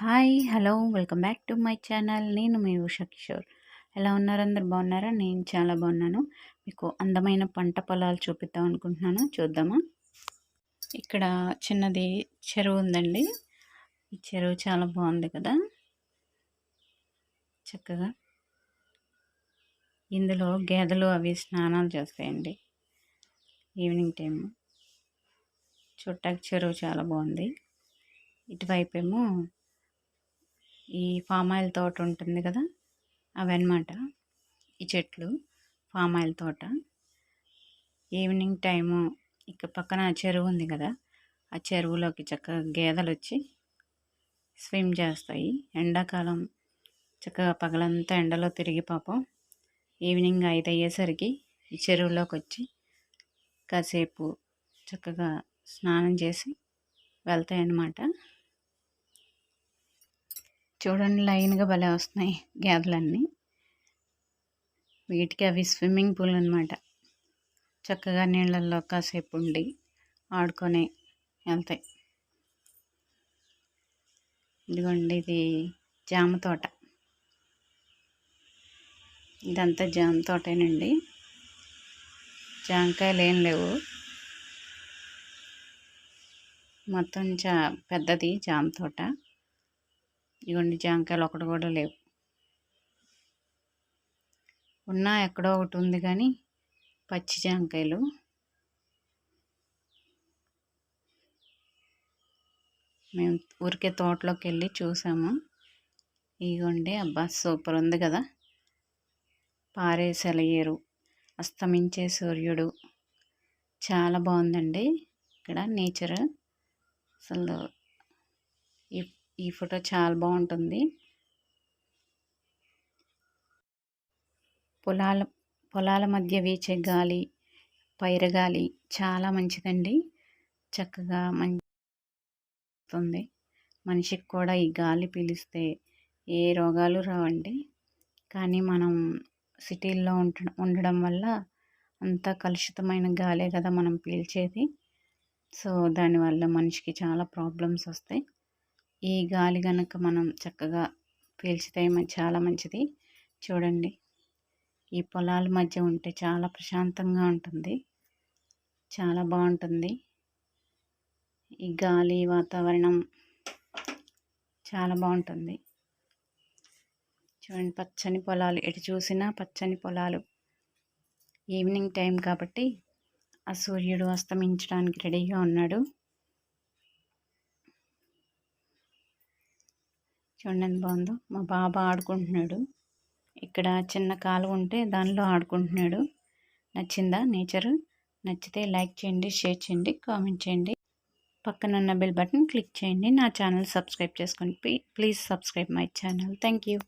Hi hello welcome back to my channel. నేను మీ ఉషా కిషోర్. ఎలా ఉన్నారు? అందరు బాగున్నారా? నేను చాలా బాగున్నాను. మీకు అందమైన పంట పొలాలు చూపిద్దాం అనుకుంటున్నాను. చూద్దామా? ఇక్కడ చిన్నది చెరువు ఉందండి. ఈ చెరువు చాలా బాగుంది కదా, చక్కగా ఇందులో గేదెలు అవి స్నానాలు చేస్తాయండి ఈవినింగ్ టైం. చూడటానికి చెరువు చాలా బాగుంది. ఇటువైపు ఏమో ఈ ఫామ్ ఆయిల్ తోట ఉంటుంది కదా, అవన్నమాట ఈ చెట్లు. ఫామ్ ఆయిల్ తోట. ఈవినింగ్ టైము ఇక పక్కన చెరువు ఉంది కదా, ఆ చెరువులోకి చక్కగా గేదెలు వచ్చి స్విమ్ చేస్తాయి. ఎండాకాలం చక్కగా పగలంతా ఎండలో తిరిగి పాపం ఈవినింగ్ 5 అయ్యేసరికి ఈ చెరువులోకి వచ్చి కాసేపు చక్కగా స్నానం చేసి వెళ్తాయి అన్నమాట. చూడండి, లైన్గా భలే వస్తున్నాయి గేదెలన్నీ. వీటికి అవి స్విమ్మింగ్ పూల్ అన్నమాట. చక్కగా నీళ్ళల్లో కాసేపు ఉండి ఆడుకొని వెళ్తాయి. ఇదిగోండి, ఇది జామ తోట. ఇదంతా జామ తోటేనండి. జామకాయలు ఏం లేవు, మొత్తం పెద్దది జామ తోట. ఇదిగోండి, జామకాయలు ఒకటి కూడా లేవు. ఉన్నా ఎక్కడో ఒకటి ఉంది కానీ పచ్చి జామకాయలు. మేము ఊరికే తోటలోకి వెళ్ళి చూసాము. ఇదిగోండి, అబ్బా సూపర్ ఉంది కదా. పారే సెలయేరు, అస్తమించే సూర్యుడు, చాలా బాగుందండి ఇక్కడ నేచర్. అసలు ఈ ఫోటో చాలా బాగుంటుంది. పొలాల మధ్య వీచే గాలి, పైరగాలి చాలా మంచిదండి. చక్కగా మంచి మనిషికి కూడా ఈ గాలి పీలిస్తే ఏ రోగాలు రావండి. కానీ మనం సిటీల్లో ఉండడం వల్ల అంతా కలుషితమైన గాలే కదా మనం పీల్చేది. సో దానివల్ల మనిషికి చాలా ప్రాబ్లమ్స్ వస్తాయి. ఈ గాలి కనుక మనం చక్కగా పీల్చితే చాలా మంచిది. చూడండి, ఈ పొలాల మధ్య ఉంటే చాలా ప్రశాంతంగా ఉంటుంది, చాలా బాగుంటుంది. ఈ గాలి వాతావరణం చాలా బాగుంటుంది. చూడండి, పచ్చని పొలాలు, ఎటు చూసినా పచ్చని పొలాలు. ఈవినింగ్ టైం కాబట్టి ఆ సూర్యుడు అస్తమించడానికి రెడీగా ఉన్నాడు. చూడండి ఎంత బాగుందో. మా బాబా ఆడుకుంటున్నాడు. ఇక్కడ చిన్న కాలువ ఉంటే దానిలో ఆడుకుంటున్నాడు. నచ్చిందా నేచర్? నచ్చితే లైక్ చేయండి, షేర్ చేయండి, కామెంట్ చేయండి. పక్కనున్న బెల్ బటన్ క్లిక్ చేయండి. నా ఛానల్ సబ్స్క్రైబ్ చేసుకోండి. Please subscribe my channel. Thank you.